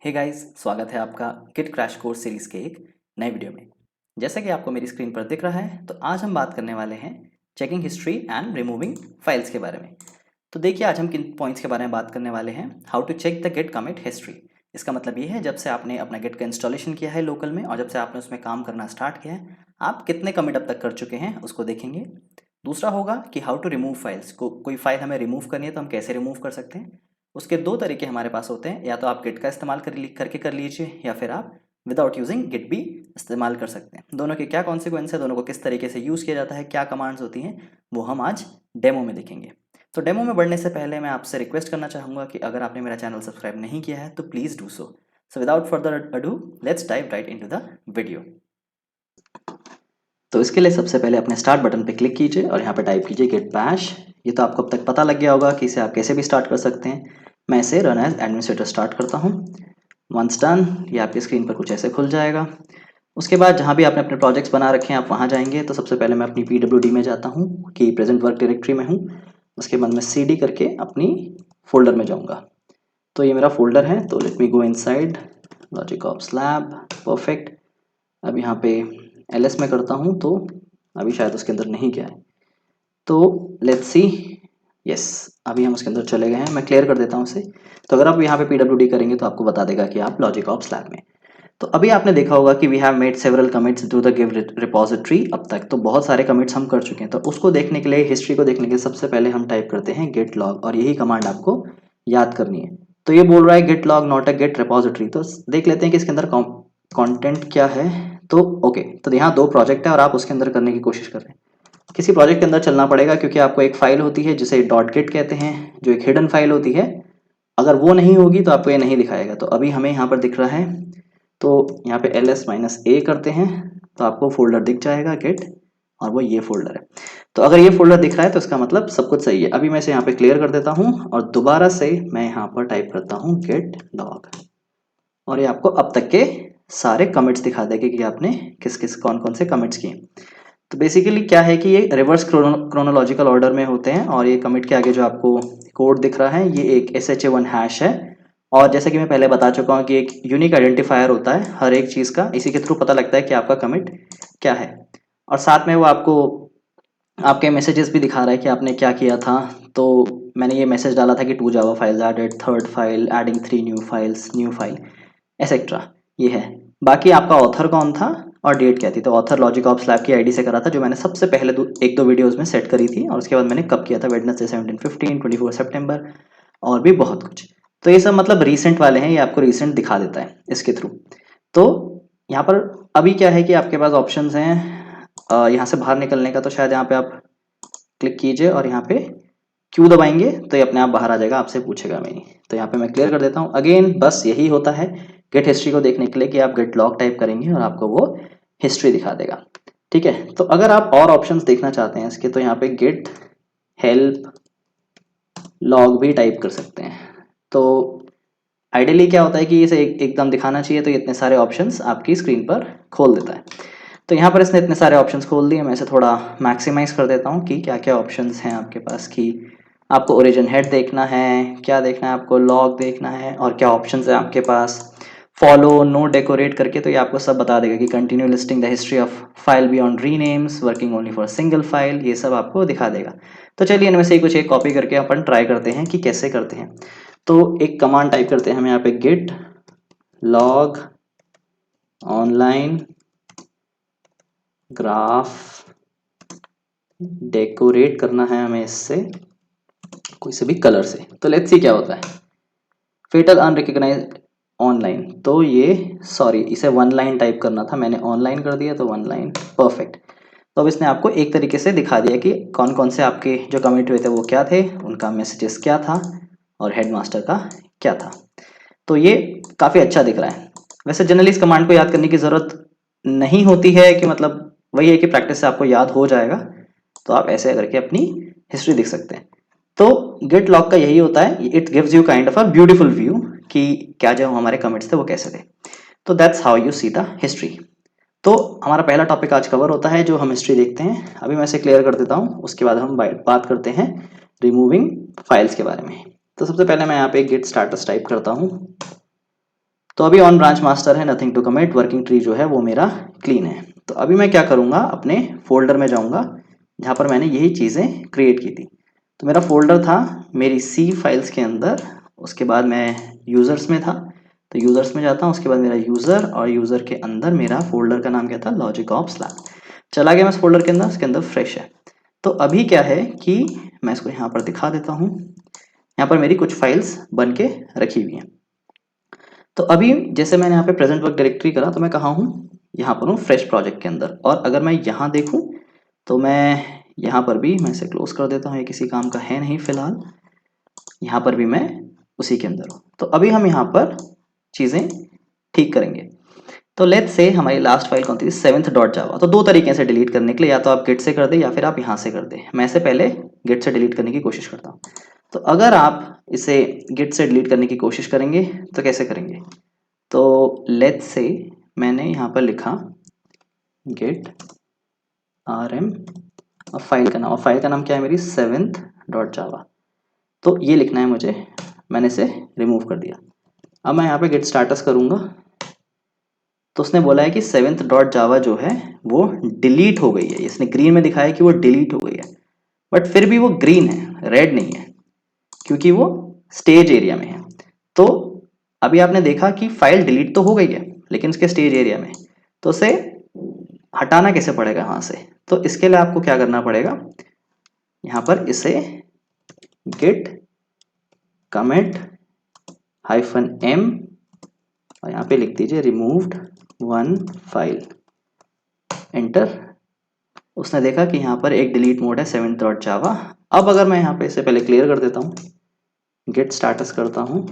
Hey guys, स्वागत है आपका गिट क्रैश कोर्स सीरीज़ के एक नए वीडियो में। जैसा कि आपको मेरी स्क्रीन पर दिख रहा है, तो आज हम बात करने वाले हैं checking history and removing files के बारे में। तो देखिए, आज हम किन पॉइंट्स के बारे में बात करने वाले हैं। How to check the git commit history. इसका मतलब ये है, जब से आपने अपना गिट का इंस्टॉलेशन किया है लोकल में और जब से आपने उसमें काम करना स्टार्ट किया है, आप कितने कमिट अब तक कर चुके हैं उसको देखेंगे। दूसरा होगा कि हाउ टू रिमूव फाइल्स को, कोई फाइल हमें रिमूव करनी है तो हम कैसे रिमूव कर सकते हैं। उसके दो तरीके हमारे पास होते हैं, या तो आप गिट का इस्तेमाल करके कर लीजिए, या फिर आप विदाउट यूजिंग गिट भी इस्तेमाल कर सकते हैं। दोनों के क्या कॉन्सिक्वेंस है, दोनों को किस तरीके से यूज़ किया जाता है, क्या कमांड्स होती हैं, वो हम आज डेमो में देखेंगे। तो डेमो में बढ़ने से पहले मैं आपसे रिक्वेस्ट करना चाहूँगा कि अगर आपने मेरा चैनल सब्सक्राइब नहीं किया है तो please do so. So without further ado, let's dive right into the video. तो इसके लिए सबसे पहले अपने स्टार्ट बटन पे क्लिक कीजिए और यहाँ पे टाइप कीजिए गिट बैश। ये तो आपको अब तक पता लग गया होगा कि इसे आप कैसे भी स्टार्ट कर सकते हैं। मैं इसे रन एज एडमिनिस्ट्रेटर स्टार्ट करता हूँ। वंस डन, ये आपकी स्क्रीन पर कुछ ऐसे खुल जाएगा। उसके बाद जहाँ भी आपने अपने प्रोजेक्ट्स बना रखे हैं आप वहाँ जाएंगे। तो सबसे पहले मैं अपनी PWD में जाता हूँ कि प्रेजेंट वर्क डायरेक्टरी में हूँ। उसके बाद मैं CD करके अपनी फोल्डर में जाऊँगा। तो ये मेरा फोल्डर है, तो let me go inside logic ops lab. Perfect. अब यहाँ पे LS में करता हूँ, तो अभी शायद उसके अंदर नहीं गया है, तो लेट्स सी। यस, अभी हम उसके अंदर चले गए हैं। मैं क्लियर कर देता हूँ उसे। तो अगर आप यहाँ पे PWD करेंगे तो आपको बता देगा कि आप लॉजिक ऑप्स लैब में। तो अभी आपने देखा होगा कि we have made several commits to the give repository. अब तक तो बहुत सारे कमिट्स हम कर चुके हैं। तो उसको देखने के लिए, हिस्ट्री को देखने के लिए, सबसे पहले हम टाइप करते हैं गिट लॉग, और यही कमांड आपको याद करनी है। तो ये बोल रहा है git log not a git repository. तो देख लेते हैं कि इसके अंदर कंटेंट क्या है। तो ओके, तो यहाँ दो प्रोजेक्ट है और आप उसके अंदर करने की कोशिश कर रहे हैं। किसी प्रोजेक्ट के अंदर चलना पड़ेगा, क्योंकि आपको एक फाइल होती है जिसे डॉट गिट कहते हैं, जो एक हिडन फाइल होती है। अगर वो नहीं होगी तो आपको ये नहीं दिखाएगा। तो अभी हमें यहाँ पर दिख रहा है, तो यहाँ पे ls-a करते हैं तो आपको फोल्डर दिख जाएगा गिट, और वो ये फोल्डर है। तो अगर ये फोल्डर दिख रहा है तो इसका मतलब सब कुछ सही है। अभी मैं इसे यहाँ पे क्लियर कर देता हूँ और दोबारा से मैं यहाँ पर टाइप करता हूँ गिट लॉग, और ये आपको अब तक के सारे कमिट्स दिखा देगा कि आपने किस किस कौन कौन से कमिट्स किए। तो बेसिकली क्या है कि ये रिवर्स क्रोनोलॉजिकल ऑर्डर में होते हैं, और ये कमिट के आगे जो आपको कोड दिख रहा है, ये एक SHA-1 हैश है। और जैसे कि मैं पहले बता चुका हूँ कि एक यूनिक आइडेंटिफायर होता है हर एक चीज़ का, इसी के थ्रू पता लगता है कि आपका कमिट क्या है। और साथ में वो आपको आपके मैसेजेस भी दिखा रहा है कि आपने क्या किया था। तो मैंने ये मैसेज डाला था कि 2 Java files added, third file adding 3 new files, new file etcetera. ये है। बाकी आपका ऑथर कौन था और डेट क्या थी। तो ऑथर लॉजिक ऑप्स लैब की आईडी से करा था, जो मैंने सबसे पहले एक दो वीडियोस में सेट करी थी, और उसके बाद मैंने कब किया था, वेडनेसडे 17-15, 24 सितंबर, और भी बहुत कुछ। तो ये सब मतलब रीसेंट वाले हैं, ये आपको रीसेंट दिखा देता है इसके थ्रू। तो यहाँ पर अभी क्या है कि आपके पास ऑप्शंस हैं यहाँ से बाहर निकलने का। तो शायद यहाँ पे आप क्लिक कीजिए और यहाँ पे क्यू दबाएंगे तो ये अपने आप बाहर आ जाएगा, आपसे पूछेगा नहीं। तो यहाँ पे मैं क्लियर कर देता हूँ। अगेन बस यही होता है गेट हिस्ट्री को देखने के लिए कि आप गेट लॉग टाइप करेंगे और आपको वो हिस्ट्री दिखा देगा। ठीक है। तो अगर आप और ऑप्शंस देखना चाहते हैं इसके, तो यहाँ पे गेट हेल्प लॉग भी टाइप कर सकते हैं। तो आइडियली क्या होता है कि इसे एकदम दिखाना चाहिए, तो ये इतने सारे ऑप्शंस आपकी स्क्रीन पर खोल देता है। तो यहाँ पर इसने इतने सारे ऑप्शंस खोल दिए। मैं इसे थोड़ा मैक्सिमाइज कर देता हूँ कि क्या क्या ऑप्शंस हैं आपके पास। कि आपको ओरिजिन हेड देखना है, क्या देखना है आपको, लॉग देखना है, और क्या ऑप्शंस है आपके पास, फॉलो, नो डेकोरेट करके। तो ये आपको सब बता देगा कि continue listing the history of file beyond renames, working only for single file, ये सब आपको दिखा देगा। तो चलिए इनमें से कुछ एक कॉपी करके अपन ट्राई करते हैं कि कैसे करते हैं। तो एक कमांड टाइप करते हैं हम यहाँ पे, git log oneline graph decorate करना है हमें इससे, कोई से भी कलर से। तो लेट्स सी क्या होता है। फेटल अनरिकग्नाइज ऑनलाइन, तो ये सॉरी इसे 1 लाइन टाइप करना था, मैंने ऑनलाइन कर दिया, तो 1 लाइन। परफेक्ट। तो अब इसने आपको एक तरीके से दिखा दिया कि कौन कौन से आपके जो कमिट हुए थे वो क्या थे, उनका मैसेजेस क्या था, और हेडमास्टर का क्या था। तो ये काफ़ी अच्छा दिख रहा है। वैसे जनरली इस कमांड को याद करने की ज़रूरत नहीं होती है, कि मतलब वही है कि प्रैक्टिस से आपको याद हो जाएगा। तो आप ऐसे करके अपनी हिस्ट्री देख सकते हैं। तो गेट लॉग का यही होता है, it gives you kind of a beautiful view कि क्या जो हमारे कमिट्स थे वो कैसे थे। तो that's how you see the history. तो हमारा पहला टॉपिक आज कवर होता है, जो हम हिस्ट्री देखते हैं। अभी मैं इसे क्लियर कर देता हूँ, उसके बाद हम बात करते हैं रिमूविंग फाइल्स के बारे में। तो सबसे पहले मैं यहाँ पे गिट स्टार्टस टाइप करता हूँ। तो अभी ऑन ब्रांच मास्टर है, nothing to commit, working tree जो है वो मेरा क्लीन है। तो अभी मैं क्या करूँगा, अपने फोल्डर में जाऊँगा जहाँ पर मैंने यही चीज़ें क्रिएट की थी। तो मेरा फोल्डर था मेरी सी फाइल्स के अंदर, उसके बाद मैं यूज़र्स में था, तो यूज़र्स में जाता हूँ, उसके बाद मेरा यूज़र, और यूज़र के अंदर मेरा फोल्डर का नाम क्या था, लॉजिक ऑप्स लैब। चला गया मैं उस फोल्डर के अंदर, उसके अंदर फ्रेश है। तो अभी क्या है कि मैं इसको यहाँ पर दिखा देता हूँ, यहाँ पर मेरी कुछ फाइल्स बन के रखी हुई हैं। तो अभी जैसे मैंने यहाँ पे प्रेजेंट वर्क डायरेक्टरी करा, तो मैं कहाँ हूँ, यहाँ पर हूँ फ्रेश प्रोजेक्ट के अंदर। और अगर मैं यहाँ देखूँ तो मैं यहाँ पर भी, मैं इसे क्लोज कर देता हूँ, ये किसी काम का है नहीं फिलहाल। यहाँ पर भी मैं उसी के अंदर हूँ। तो अभी हम यहाँ पर चीज़ें ठीक करेंगे। तो लेट्स से हमारी लास्ट फाइल कौन थी, 7th.java। तो दो तरीके से डिलीट करने के लिए, या तो आप गिट से कर दे या फिर आप यहाँ से कर दे। मैं से पहले गिट से डिलीट करने की कोशिश करता हूँ। तो अगर आप इसे गिट से डिलीट करने की कोशिश करेंगे तो कैसे करेंगे, तो लेट्स से मैंने यहाँ पर लिखा गिट rm, और फाइल का नाम, और फाइल का नाम क्या है मेरी, 7th.java। तो ये लिखना है मुझे, मैंने इसे रिमूव कर दिया। अब मैं यहाँ पे गेट स्टार्टस करूँगा, तो उसने बोला है कि 7th.java जो है वो डिलीट हो गई है। इसने ग्रीन में दिखाया कि वो डिलीट हो गई है, बट फिर भी वो ग्रीन है, रेड नहीं है, क्योंकि वो स्टेज एरिया में है। तो अभी आपने देखा कि फाइल डिलीट तो हो गई है लेकिन उसके स्टेज एरिया में, तो उसे हटाना कैसे पड़ेगा यहाँ से। तो इसके लिए आपको क्या करना पड़ेगा, यहाँ पर इसे git commit -m, और यहाँ पे लिख दीजिए removed one file, एंटर। उसने देखा कि यहाँ पर एक डिलीट मोड है 7th.java। अब अगर मैं यहाँ पे इसे पहले क्लियर कर देता हूँ, गेट स्टाटस करता हूँ,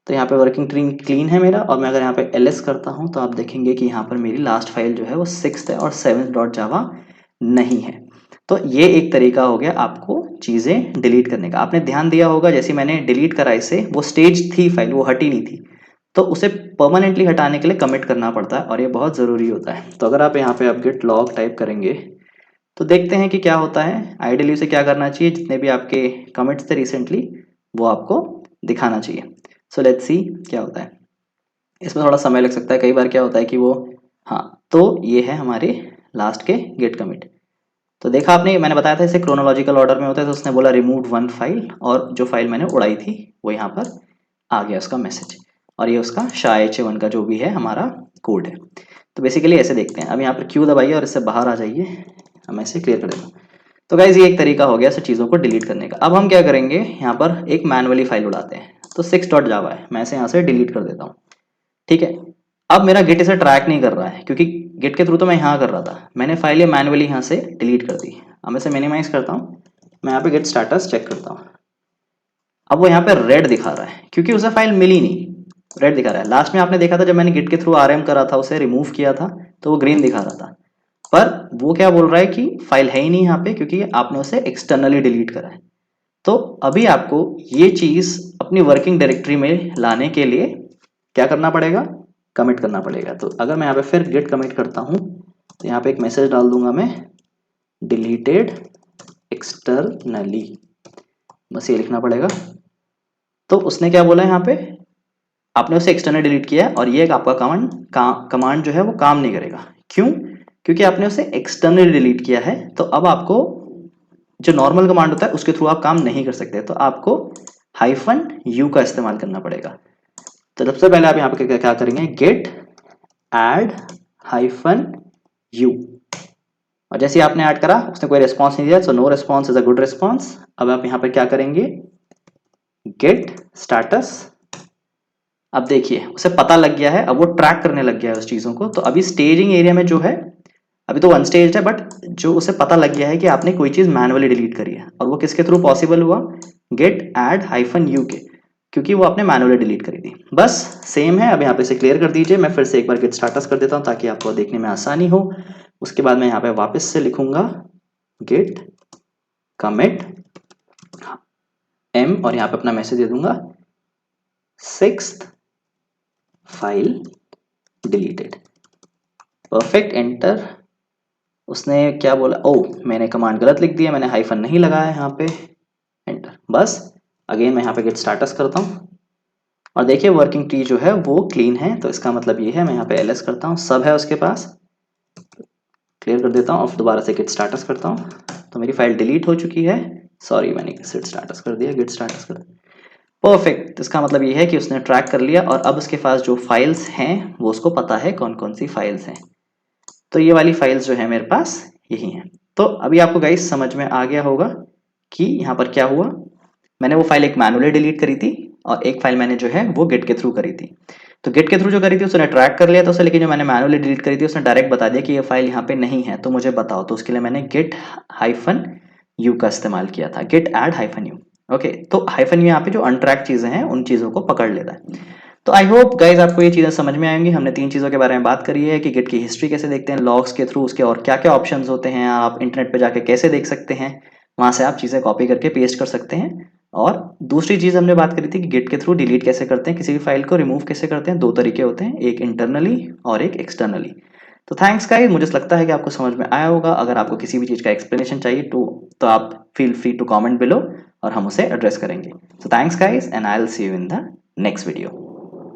तो यहाँ पे वर्किंग ट्री क्लीन है मेरा। और मैं अगर यहाँ पे ls करता हूँ तो आप देखेंगे कि यहाँ पर मेरी लास्ट फाइल जो है वो 6th है और 7th.java नहीं है। तो ये एक तरीका हो गया आपको चीज़ें डिलीट करने का। आपने ध्यान दिया होगा जैसे मैंने डिलीट करा इसे, वो स्टेज थी फाइल, वो हटी नहीं थी, तो उसे परमानेंटली हटाने के लिए कमिट करना पड़ता है और ये बहुत ज़रूरी होता है। तो अगर आप यहाँ पे आप गिट लॉग टाइप करेंगे तो देखते हैं कि क्या होता है। आइडियली उसे क्या करना चाहिए, जितने भी आपके कमिट्स थे रिसेंटली वो आपको दिखाना चाहिए। सो लेट्स सी क्या होता है। इसमें थोड़ा समय लग सकता है, कई बार क्या होता है कि वो, हाँ, तो ये है हमारे लास्ट के गेट कमिट। तो देखा आपने, मैंने बताया था इसे क्रोनोलॉजिकल ऑर्डर में होता है, तो उसने बोला रिमूव वन फाइल, और जो फाइल मैंने उड़ाई थी वो यहाँ पर आ गया उसका मैसेज, और ये उसका SHA-1 का जो भी है हमारा कोड है। तो बेसिकली ऐसे देखते हैं। अब यहाँ पर क्यू दबाइए और इससे बाहर आ जाइए, मैं इसे क्लियर कर देता हूँ। तो गाइज ये एक तरीका हो गया सब चीज़ों को डिलीट करने का। अब हम क्या करेंगे, यहाँ पर एक मैनुअली फाइल उड़ाते हैं। तो 6.java है, मैं इसे यहाँ से डिलीट कर देता हूँ, ठीक है। अब मेरा गिट इसे ट्रैक नहीं कर रहा है क्योंकि गिट के थ्रू तो मैं यहाँ कर रहा था, मैंने फाइल ये मैनुअली यहाँ से डिलीट कर दी। अब मैं इसे मिनिमाइज करता हूँ, मैं यहाँ पे गिट स्टेटस चेक करता हूँ। अब वो यहाँ पे रेड दिखा रहा है क्योंकि उसे फाइल मिली नहीं, रेड दिखा रहा है। लास्ट में आपने देखा था जब मैंने गिट के थ्रू आरएम करा था, उसे रिमूव किया था, तो वो ग्रीन दिखा रहा था। पर वो क्या बोल रहा है कि फाइल है ही नहीं यहाँ पे क्योंकि आपने उसे एक्सटर्नली डिलीट करा है। तो अभी आपको ये चीज अपनी वर्किंग डायरेक्टरी में लाने के लिए क्या करना पड़ेगा, कमिट करना पड़ेगा। तो अगर मैं यहाँ पे फिर गिट कमिट करता हूँ तो यहाँ पे एक मैसेज डाल दूंगा मैं, डिलीटेड एक्सटर्नली, बस ये लिखना पड़ेगा। तो उसने क्या बोला है यहाँ पे, आपने उसे एक्सटर्नल डिलीट किया है और ये एक आपका कमांड जो है वो काम नहीं करेगा। क्यों, क्योंकि आपने उसे एक्सटर्नल डिलीट किया है। तो अब आपको जो नॉर्मल कमांड होता है उसके थ्रू आप काम नहीं कर सकते, तो आपको -u का इस्तेमाल करना पड़ेगा। तो सबसे पहले आप यहाँ पे क्या करेंगे, गेट ऐड -u, और जैसे ही आपने ऐड करा उसने कोई रिस्पॉन्स नहीं दिया, so no response is a good response. अब आप यहाँ पे क्या करेंगे, गेट स्टेटस। अब देखिए उसे पता लग गया है, अब वो ट्रैक करने लग गया है उस चीज़ों को। तो अभी स्टेजिंग एरिया में जो है, अभी तो वन स्टेज है, बट जो उसे पता लग गया है कि आपने कोई चीज़ मैनुअली डिलीट करी है, और वो किसके थ्रू पॉसिबल हुआ, गेट ऐड -u के, क्योंकि वो आपने मैनुअली डिलीट करी थी। बस सेम है। अब यहाँ पे इसे क्लियर कर दीजिए, मैं फिर से एक बार गेट स्टेटस कर देता हूँ ताकि आपको देखने में आसानी हो। उसके बाद मैं यहाँ पे वापस से लिखूंगा गेट कमिट m, और यहाँ पे अपना मैसेज दे दूंगा 6th file deleted, perfect, enter. उसने क्या बोला, ओ मैंने कमांड गलत लिख दिया, मैंने हाइफन नहीं लगाया यहाँ पे, एंटर। बस अगेन मैं यहाँ पे गेट स्टेटस करता हूँ, और देखिए वर्किंग ट्री जो है वो क्लीन है, तो इसका मतलब ये है, मैं यहाँ पे ls करता हूँ, सब है उसके पास, क्लियर कर देता हूँ और दोबारा से गिट स्टार्टस करता हूँ, तो मेरी फाइल डिलीट हो चुकी है। सॉरी, मैंने गिट स्टार्टस कर दिया, गिट स्टार्टस कर दिया। परफेक्ट, इसका मतलब ये है कि उसने ट्रैक कर लिया और अब उसके पास जो फाइल्स हैं वो उसको पता है कौन कौन सी फाइल्स हैं। तो ये वाली फाइल्स जो है मेरे पास यही हैं। तो अभी आपको गाइस समझ में आ गया होगा कि यहाँ पर क्या हुआ। मैंने वो फाइल एक मैनुअली डिलीट करी थी और एक फाइल मैंने जो है वो गिट के थ्रू करी थी। तो गिट के थ्रू जो करी थी उसने ट्रैक कर लिया था उसे, लेकिन जो मैंने मैनुअली डिलीट करी थी उसने डायरेक्ट बता दिया कि ये फाइल यहाँ पे नहीं है, तो मुझे बताओ। तो उसके लिए मैंने गिट हाइफन यू का इस्तेमाल किया था, git add hyphen u. Okay, तो हाइफन यू यहाँ पे जो अनट्रैक चीजें हैं उन चीजों को पकड़ लेता है। तो आई होप गाइज आपको ये चीज़ें समझ में आएंगी। हमने 3 चीज़ों के बारे में बात करी है कि गिट की हिस्ट्री कैसे देखते हैं लॉग्स के थ्रू, उसके और क्या क्या ऑप्शंस होते हैं, आप इंटरनेट पे जाके कैसे देख सकते हैं, वहाँ से आप चीज़ें कॉपी करके पेस्ट कर सकते हैं। और दूसरी चीज़ हमने बात करी थी कि गिट के थ्रू डिलीट कैसे करते हैं, किसी भी फाइल को रिमूव कैसे करते हैं। 2 तरीके होते हैं, एक इंटरनली और एक एक्सटर्नली। तो थैंक्स गाइज, मुझे लगता है कि आपको समझ में आया होगा। अगर आपको किसी भी चीज़ का एक्सप्लेनेशन चाहिए तो आप feel free to comment below और हम उसे एड्रेस करेंगे। So thanks guys and I will see you in the next video.